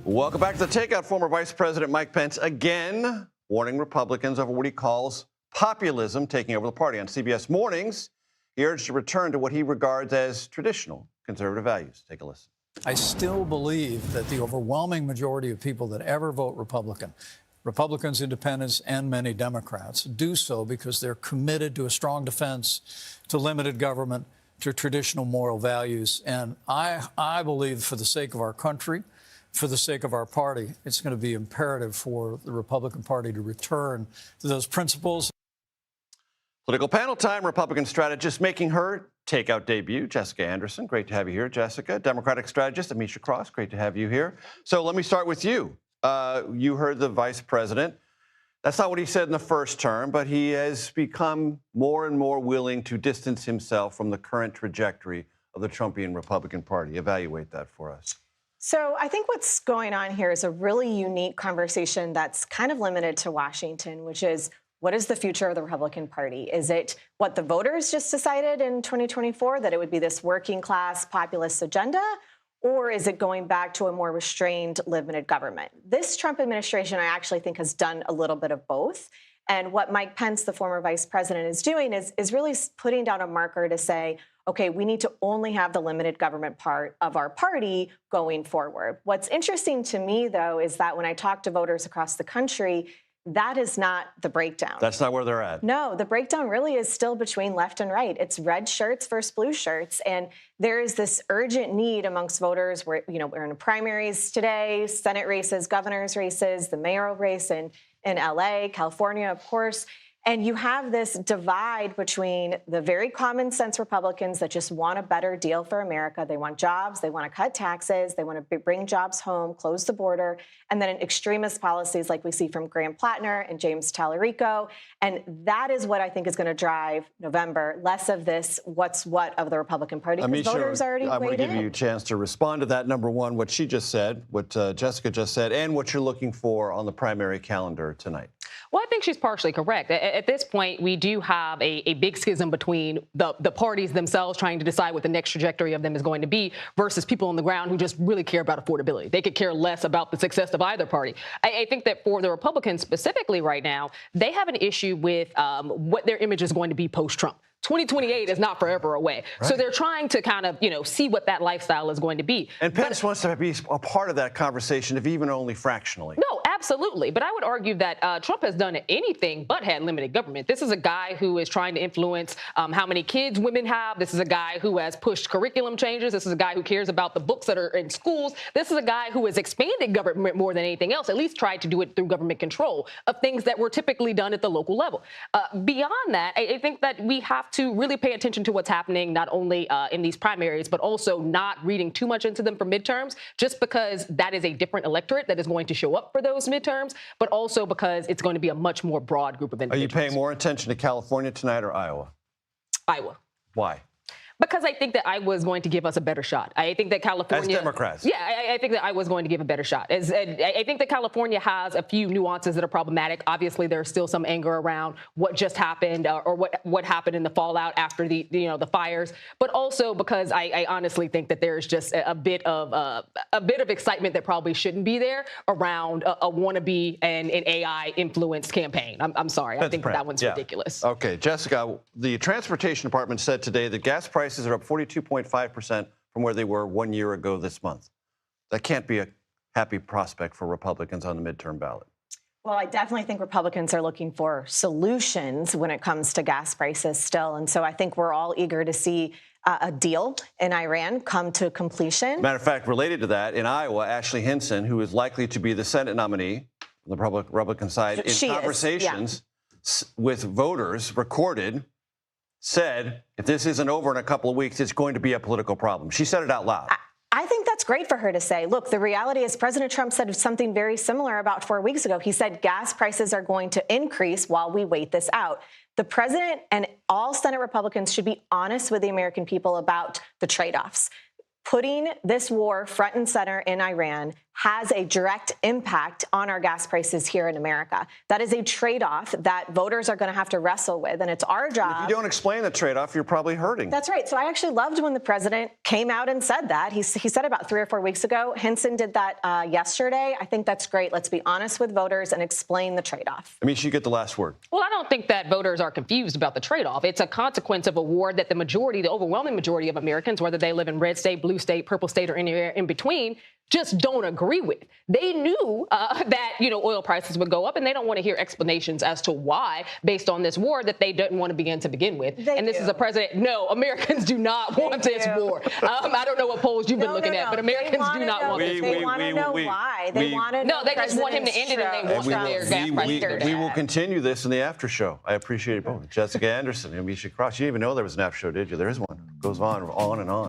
Welcome back to The Takeout. Former Vice President Mike Pence again warning Republicans over what he calls populism taking over the party. On CBS Mornings, he urged to return to what he regards as traditional conservative values. Take a listen. I still believe that the overwhelming majority of people that ever vote Republican, Republicans, independents, and many Democrats, do so because they're committed to a strong defense, to limited government, to traditional moral values. And I believe for the sake of our country, for the sake of our party, it's going to be imperative for the Republican Party to return to those principles. Political panel time. Republican strategist making her takeout debut, Jessica Anderson. Great to have you here, Jessica. Democratic strategist, Ameshia Cross. Great to have you here. So let me start with you. You heard the vice president. That's not what he said in the first term, but he has become more and more willing to distance himself from the current trajectory of the Trumpian Republican Party. Evaluate that for us. So I think what's going on here is a really unique conversation that's kind of limited to Washington, which is, what is the future of the Republican Party? Is it what the voters just decided in 2024, that it would be this working class populist agenda? Or is it going back to a more restrained, limited government? This Trump administration, I actually think, has done a little bit of both. And what Mike Pence, the former vice president, is doing is really putting down a marker to say, okay, we need to only have the limited government part of our party going forward. What's interesting to me, though, is that when I talk to voters across the country, that is not the breakdown. That's not where they're at. No, the breakdown really is still between left and right. It's red shirts versus blue shirts. And there is this urgent need amongst voters. We're in primaries today, Senate races, governor's races, the mayoral race in LA, California, of course. And you have this divide between the very common sense Republicans that just want a better deal for America. They want jobs. They want to cut taxes. They want to bring jobs home, close the border. And then extremist policies like we see from Graham Plattner and James Tallarico. And that is what I think is going to drive November, less of this what's what of the Republican Party. Because voters already I want to give you a chance to respond to that. Number one, what she just said, what Jessica just said, and what you're looking for on the primary calendar tonight. Well, I think she's partially correct. At this point, we do have a big schism between the parties themselves trying to decide what the next trajectory of them is going to be versus people on the ground who just really care about affordability. They could care less about the success of either party. I think that for the Republicans specifically right now, they have an issue with what their image is going to be post-Trump. 2028 is not forever away. Right. So they're trying to kind of, see what that lifestyle is going to be. And Pence wants to be a part of that conversation, if even only fractionally. No, absolutely. But I would argue that Trump has done anything but had limited government. This is a guy who is trying to influence how many kids women have. This is a guy who has pushed curriculum changes. This is a guy who cares about the books that are in schools. This is a guy who has expanded government more than anything else, at least tried to do it through government control of things that were typically done at the local level. Beyond that, I think that we have to really pay attention to what's happening, not only in these primaries, but also not reading too much into them for midterms, just because that is a different electorate that is going to show up for those midterms, but also because it's going to be a much more broad group of individuals. Are you paying more attention to California tonight or Iowa? Iowa. Why? Because I think that Iowa is going to give us a better shot. I think that California... As Democrats. Yeah, I think that Iowa is going to give a better shot. I think that California has a few nuances that are problematic. Obviously, there's still some anger around what just happened or what happened in the fallout after the fires. But also because I honestly think that there's just a bit of excitement that probably shouldn't be there around a wannabe and an AI influenced campaign. I'm sorry. I think that one's ridiculous. Okay, Jessica, the Transportation Department said today that gas prices are up 42.5% from where they were 1 year ago this month. That can't be a happy prospect for Republicans on the midterm ballot. Well, I definitely think Republicans are looking for solutions when it comes to gas prices still. And so I think we're all eager to see a deal in Iran come to completion. Matter of fact, related to that, in Iowa, Ashley Hinson, who is likely to be the Senate nominee on the Republican side, in conversations with voters recorded, said, if this isn't over in a couple of weeks, it's going to be a political problem. She said it out loud. I think that's great for her to say. Look, the reality is President Trump said something very similar about 4 weeks ago. He said gas prices are going to increase while we wait this out. The president and all Senate Republicans should be honest with the American people about the trade-offs. putting this war front and center in Iran has a direct impact on our gas prices here in America. That is a trade-off that voters are going to have to wrestle with, and it's our job. And if you don't explain the trade-off, you're probably hurting. That's right. So I actually loved when the president came out and said that. He said about 3 or 4 weeks ago. Henson did that yesterday. I think that's great. Let's be honest with voters and explain the trade-off. Amisha, you get the last word. Well, I don't think that voters are confused about the trade-off. It's a consequence of a war that the overwhelming majority of Americans, whether they live in red state, blue state, purple state, or anywhere in between, just don't agree with. They knew that, oil prices would go up, and they don't want to hear explanations as to why, based on this war that they didn't want to begin with. This is a president. No, Americans do not want this war. I don't know what polls you've been looking at, but Americans do not want this war. They want to know why. They want to know. No, they just want him to end it, and they want their gas prices. We will continue this in the after show. I appreciate it both. Jessica Anderson, Ameshia Cross. You didn't even know there was an after show, did you? There is one. It goes on and on.